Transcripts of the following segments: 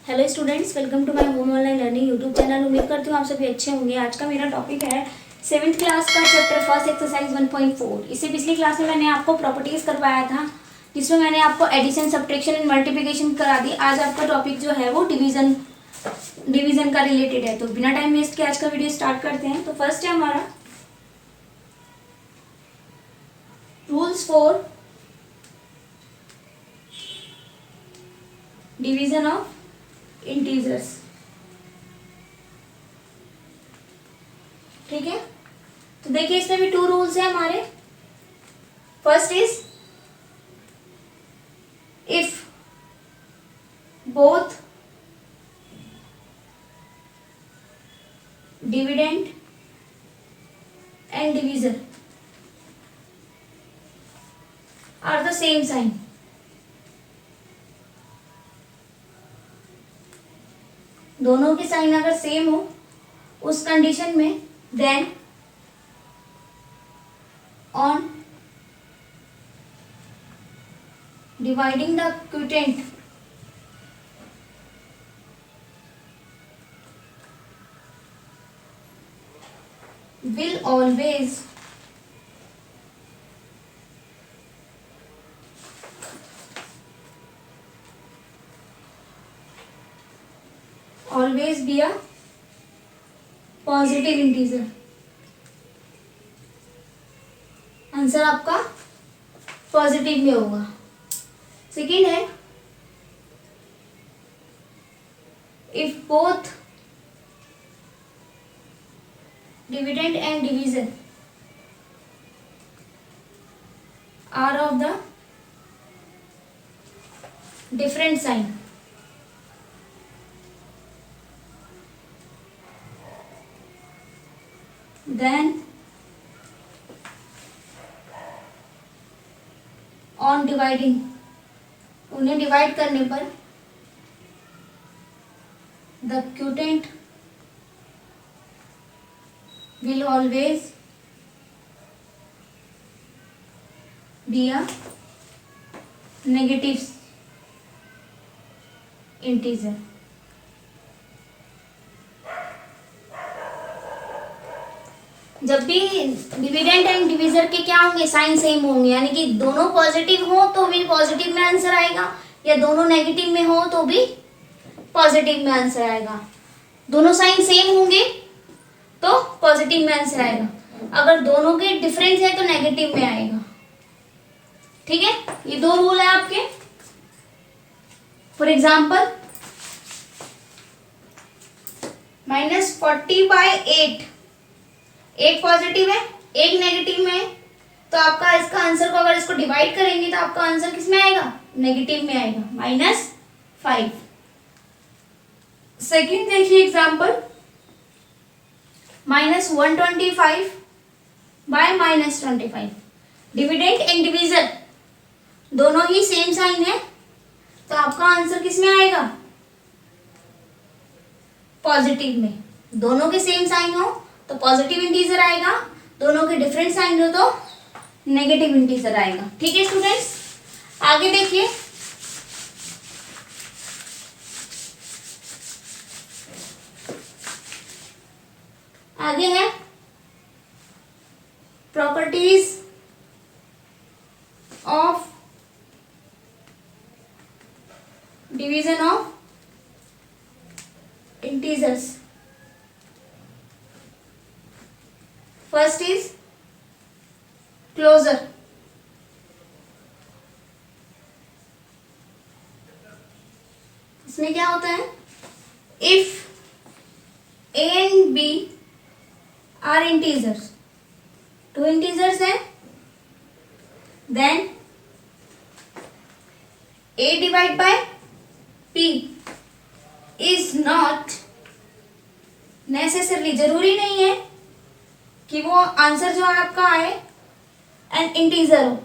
Hello students, welcome to my home online learning YouTube channel. उम्मीद करती हूँ आप सभी अच्छे होंगे। आज का मेरा टॉपिक है 7th क्लास का चैप्टर फर्स्ट एक्सरसाइज 1.4। इससे पिछली क्लास में मैंने आपको प्रॉपर्टीज करवाया था, जिसमें मैंने आपको एडिशन, सब्ट्रैक्शन एंड मल्टीप्लिकेशन करा दी। आज आपका टॉपिक जो है वो डिवीजन का रिलेटेड है। तो बिना टाइम वेस्ट के आज का वीडियो स्टार्ट करते हैं। तो फर्स्ट है हमारा rules for division of integers. ठीक है, तो देखिए इसमें भी 2 रूल्स है हमारे। First is if both dividend and divisor are the same sign, दोनों की साइन अगर सेम हो उस कंडीशन में then on dividing the quotient will always be a positive integer. Answer आपका पॉजिटिव में होगा। सेकेंड है if both dividend and division are of the different sign, then on dividing, उन्हें डिवाइड करने पर the quotient will always be a negative integer। जब भी dividend and divisor के क्या होंगे, साइन सेम होंगे, यानी कि दोनों पॉजिटिव हो तो भी पॉजिटिव में आंसर आएगा, या दोनों नेगेटिव में हो तो भी पॉजिटिव में आंसर आएगा। दोनों साइन सेम होंगे तो पॉजिटिव में आंसर आएगा, अगर दोनों के डिफरेंस है तो नेगेटिव में आएगा। ठीक है, ये 2 रूल है आपके। फॉर एग्जाम्पल -40/8, एक पॉजिटिव है एक नेगेटिव में है, तो आपका इसका आंसर को अगर इसको डिवाइड करेंगे तो आपका आंसर किस में आएगा, नेगेटिव में आएगा, -5। सेकेंड देखिए एग्जाम्पल -125/-25, डिविडेंड एंड डिवीजर दोनों ही सेम साइन है, तो आपका आंसर किस में आएगा, पॉजिटिव में। दोनों के सेम साइन हो तो पॉजिटिव इंटीजर आएगा, दोनों के डिफरेंट साइन हो तो नेगेटिव इंटीजर आएगा। ठीक है स्टूडेंट्स, आगे देखिए आगे है properties of division of integers. First is closure. इसमें क्या होता है, if A and B are integers, 2 integers है, then a divide by p is not necessarily, जरूरी नहीं है कि वो आंसर जो आपका आए एन इंटीजर हो।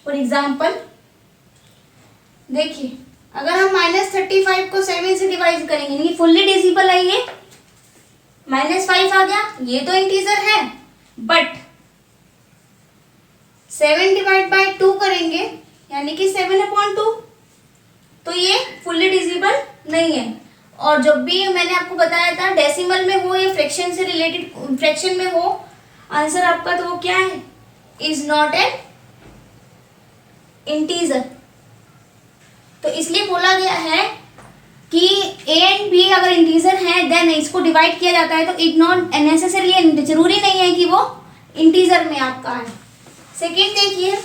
फॉर एग्जाम्पल देखिए, अगर हम -35 को 7 से डिवाइड करेंगे, यानी फुल्ली डिविजिबल है ये, -5 आ गया, ये तो इंटीजर है, बट 7 डिवाइड बाय 2 करेंगे यानी कि 7/2, तो ये फुल्ली नहीं है। और जब भी मैंने आपको बताया था डेसिमल में हो या फ्रैक्शन से रिलेटेड फ्रैक्शन में हो, आंसर आपका तो वो क्या है, इज नॉट एन इंटीजर। तो इसलिए बोला गया है कि ए एंड बी अगर इंटीजर है देन इसको डिवाइड किया जाता है, तो इट नॉट नेसेसरली, जरूरी नहीं है कि वो इंटीजर में आपका है। सेकेंड देखिए,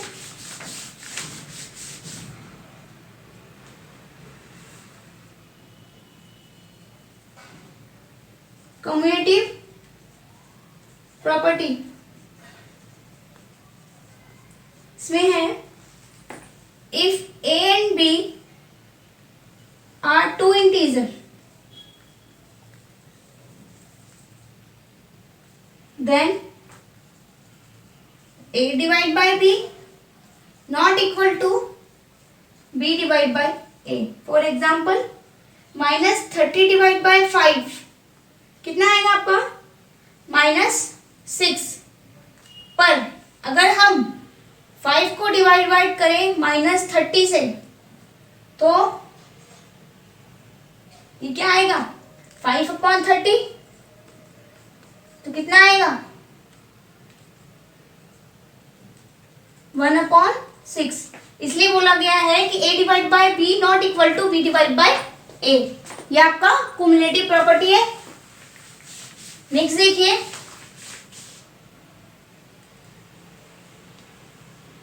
कम्यूटेटिव प्रॉपर्टी, इसमें है if A and B are two integer then a divided by b not equal to b divided by a. For example, -30 divided by 5 कितना आएगा आपका, -6। पर अगर हम 5 को डिवाइड करें -30 से, तो ये क्या आएगा, 5/30, तो कितना आएगा 1/6। इसलिए बोला गया है कि a divide by b not equal to b divide by a। ये आपका क्युमुलेटिव प्रॉपर्टी है। नेक्स्ट देखिए,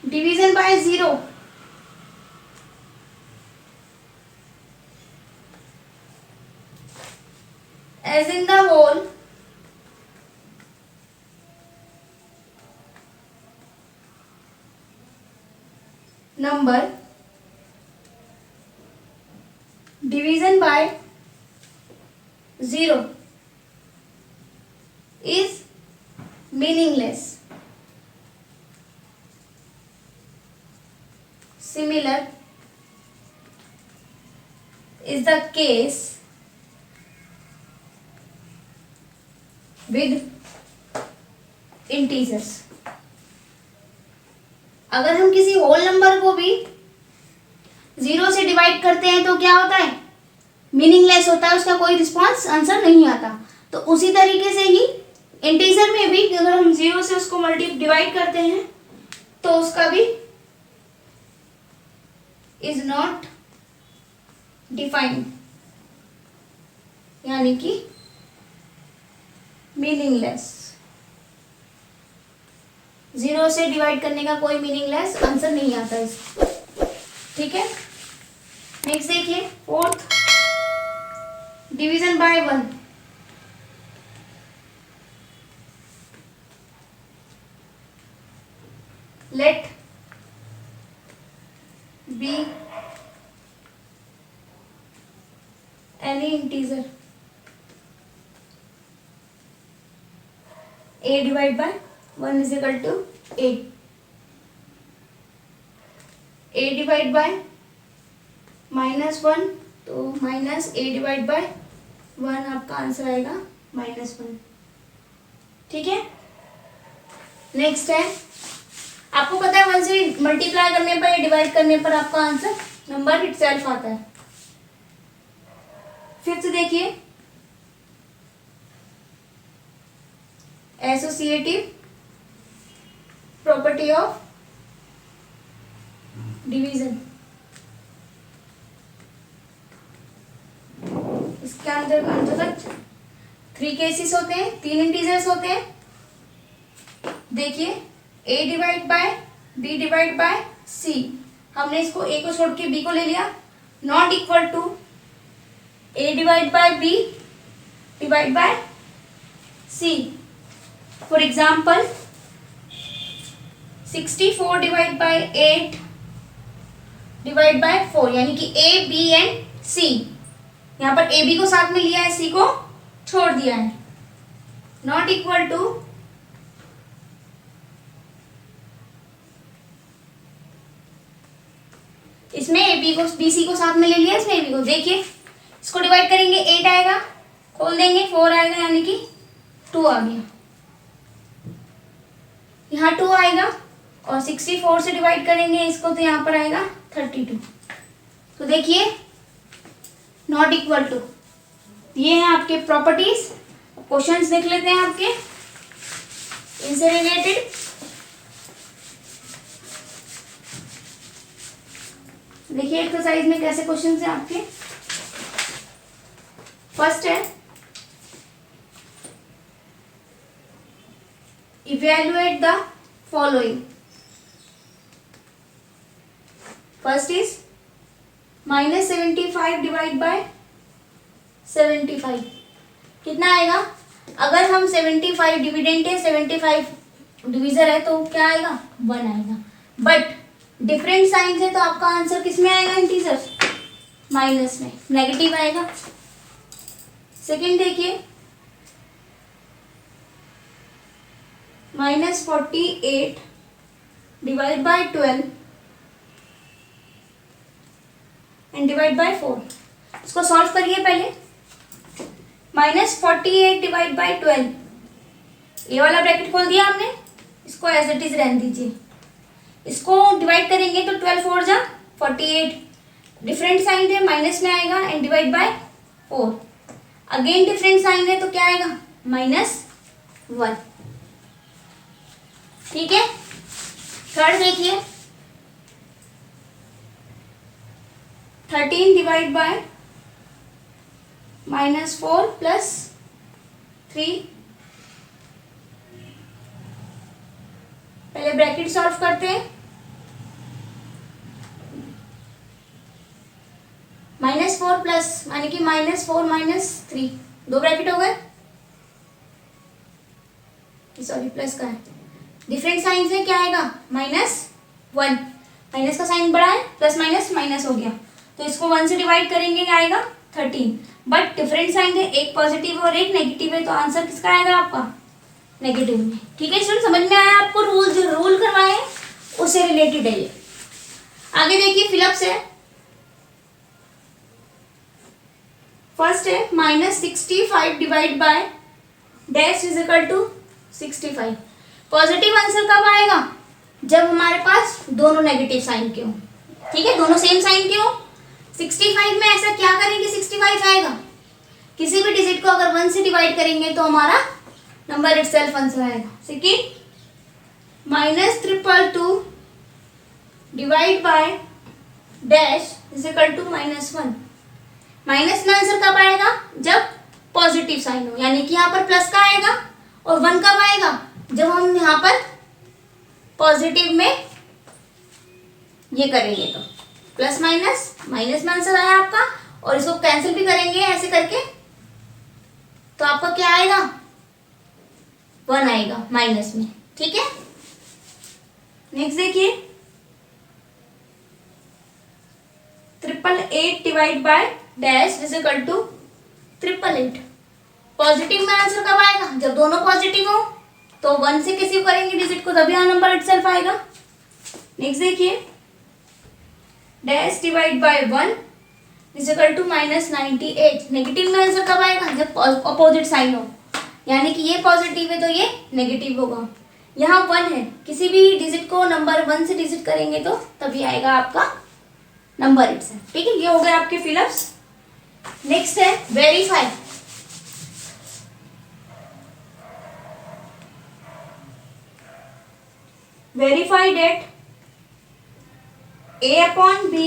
division by 0। As in the whole number division by 0 is meaningless. Similar is the case with integers. अगर हम किसी whole number को भी 0 से डिवाइड करते हैं तो क्या होता है, मीनिंगलेस होता है, उसका कोई रिस्पॉन्स आंसर नहीं आता। तो उसी तरीके से ही इंटीजर में भी अगर हम 0 से उसको डिवाइड करते हैं तो उसका भी इज नॉट डिफाइंड, यानी कि मीनिंगलेस। 0 से डिवाइड करने का कोई मीनिंगलेस आंसर नहीं आता इसको, ठीक है। नेक्स्ट देखिए, fourth, division by 1। Let be any integer a divide by 1 is equal to 8। a divide by -1, तो -a डिवाइड बाय 1 आपका आंसर आएगा -1, ठीक है। नेक्स्ट है, आपको पता है 1 से मल्टीप्लाई करने पर या डिवाइड करने पर आपका आंसर नंबर इटसेल्फ आता है। फिफ्थ देखिए, एसोसिएटिव प्रॉपर्टी ऑफ डिवीजन। इसके अंदर 3 केसेस होते हैं, 3 इंटीजर्स होते हैं। देखिए, a divide by b divide by c, हमने इसको a को छोड़ के b को ले लिया, not equal to a divide by b divide by c। For example 64 divide by 8 divide by 4, यानी कि a b एंड c। यहाँ पर a b को साथ में लिया है, c को छोड़ दिया है, नॉट इक्वल टू इसमें ए बी को बी सी को साथ में ले लिया, इसमें ए बी को। देखिए, इसको डिवाइड करेंगे 8 आएगा, खोल देंगे 4 आएगा, यानी कि 2 आ गया। यहाँ 2 आएगा और 64 से डिवाइड करेंगे इसको तो यहाँ पर आएगा 32। तो देखिए, नॉट इक्वल टू। ये हैं आपके प्रॉपर्टीज। क्वेश्चंस देख लेते हैं आपके इनसे रिलेटेड। देखिए एक्सरसाइज में कैसे क्वेश्चंस हैं आपके। फर्स्ट है evaluate the following. First is -75 divide by 75 कितना आएगा। अगर हम 75 डिविडेंड है, 75 डिविजर है, तो क्या आएगा 1 आएगा। बट डिफरेंट साइन है तो आपका आंसर किस में आएगा, इंटीजर माइनस में, नेगेटिव आएगा। सेकेंड देखिए -48 divide by 12 and divide by 4। इसको सॉल्व करिए पहले। -48 डिवाइड बाय 12, ये वाला ब्रैकेट खोल दिया हमने, इसको एज इट इज रहने दीजिए। इसको डिवाइड करेंगे तो 12 4 जा 48, डिफरेंट साइन है माइनस में आएगा, and divide by 4। Again different sign है तो क्या आएगा -1। ठीक है। थर्ड देखिए 13 डिवाइड बाय -4 प्लस 3। पहले ब्रैकेट सॉल्व करते हैं। -4 प्लस यानी कि -4 - 3, दो ब्रैकेट हो गए। सॉरी प्लस का है, डिफरेंट साइन से क्या आएगा -1। माइनस का साइन बड़ा है, प्लस माइनस माइनस हो गया, तो इसको 1 से डिवाइड करेंगे क्या आएगा 13। बट डिफरेंट साइन है, एक पॉजिटिव और एक नेगेटिव है, तो आंसर किसका आएगा आपका नेगेटिव में। ठीक है स्टूडेंट, समझ में आया आपको। रूल जो रूल करवाए उससे रिलेटेड है ये। आगे देखिए फिलअप्स है। फर्स्ट है -65 divide by dash is equal to 65। Positive answer कब आएगा, जब हमारे पास दोनों नेगेटिव साइन के हो। ठीक है, दोनों सेम साइन के हो। 65 में ऐसा क्या करेंगे, 65 आएगा, किसी भी डिजिट को अगर 1 से डिवाइड करेंगे तो हमारा नंबर इटसेल्फ आंसर आएगा। Second -222 divide by dash is equal to -1। Minus में आंसर कब आएगा, जब पॉजिटिव साइन हो, यानी कि यहाँ पर प्लस का आएगा। और 1 कब आएगा, जब हम यहाँ पर पॉजिटिव में ये करेंगे, तो प्लस माइनस माइनस में आंसर आया आपका। और इसको कैंसिल भी करेंगे ऐसे करके, तो आपका क्या आएगा 1 आएगा माइनस में। ठीक है, नेक्स्ट देखिए 888 divide by dash is equal to 888। Positive में आंसर कब आएगा, जब दोनों पॉजिटिव हो, तो 1 से किसी करेंगे डिजिट को, तभी नंबर इटसेल्फ आएगा। नेक्स्ट देखिए dash divide by 1 is equal to -98। Negative में आंसर कब आएगा, जब अपोजिट साइन हो, यानी कि ये पॉजिटिव है तो ये नेगेटिव होगा। यहाँ 1 है, किसी भी डिजिट को नंबर 1 से डिजिट करेंगे तो तभी आएगा आपका नंबर इटसेल्फ। ठीक है, ये हो गए आपके फिलअप्स। नेक्स्ट है verify. Verify that a upon b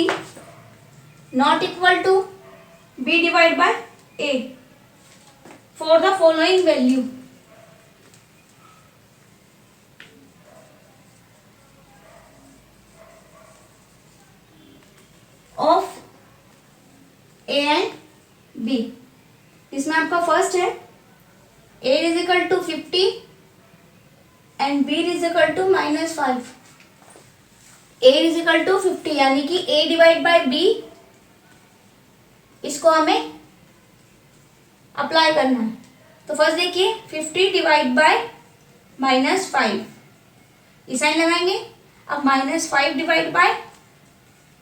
not equal to b divided by a for the following value. Of a and b। इसमें आपका फर्स्ट है a is equal to 50 and b is equal to -5। a is equal to 50 यानी कि a divide by b, इसको हमें apply करना है। तो फर्स्ट देखिए 50 डिवाइड बाय -5, ये साइन लगाएंगे। अब -5 डिवाइड बाय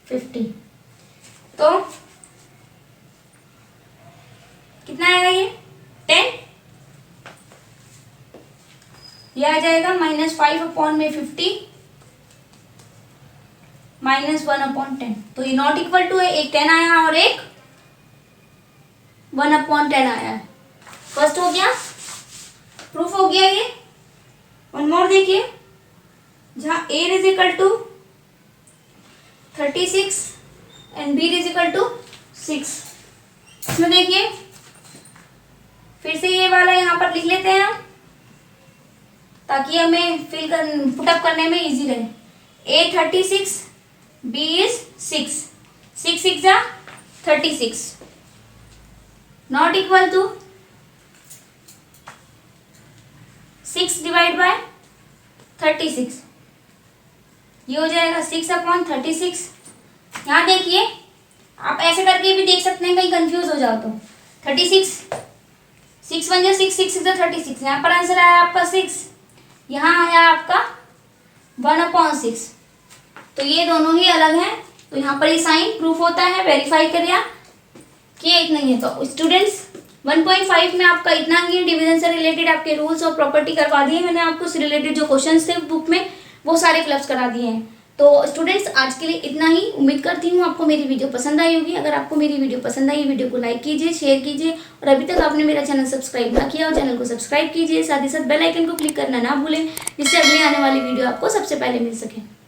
50, तो कितना आएगा ये 10। ये आ जाएगा -5 अपॉन में 50 -1 अपॉन 10। तो ये नॉट इक्वल टू है, एक 10 आया और एक 1/10 आया है। फर्स्ट हो गया, प्रूफ हो गया ये। वन मोर देखिए, जहां a is equal to 36 and b is equal to 6। इसमें देखिए फिर से ये वाला यहाँ पर लिख लेते हैं हम, ताकि हमें पुटअप करने में इजी रहे। a 36, b इज 6, 6 6 जा 36, not equal to 6 divide by 36, ये हो जाएगा 6/36। यहाँ देखिए, आप ऐसे करके भी देख सकते हैं, कहीं कंफ्यूज हो जाओ तो। 36, 6 1 6, 6 6 36, यहाँ पर आंसर आया आपका 6, यहाँ आया आपका 1/6। तो ये दोनों ही अलग हैं, तो यहाँ पर ये साइन प्रूफ होता है, वेरीफाई करिए कि एक नहीं है। तो स्टूडेंट्स 1.5 में आपका इतना ही डिवीजन से रिलेटेड आपके रूल्स और प्रॉपर्टी करवा दिए मैंने आपको। उससे रिलेटेड जो क्वेश्चंस थे बुक में वो सारे फिलअप करा दिए हैं। तो स्टूडेंट्स आज के लिए इतना ही। उम्मीद करती हूँ आपको मेरी वीडियो पसंद आई होगी। अगर आपको मेरी वीडियो पसंद आई, वीडियो को लाइक कीजिए, शेयर कीजिए, और अभी तक आपने मेरा चैनल सब्सक्राइब ना किया हो, चैनल को सब्सक्राइब कीजिए। साथ ही साथ बेल आइकन को क्लिक करना ना भूलें, जिससे अगली आने वाली वीडियो आपको सबसे पहले मिल सके।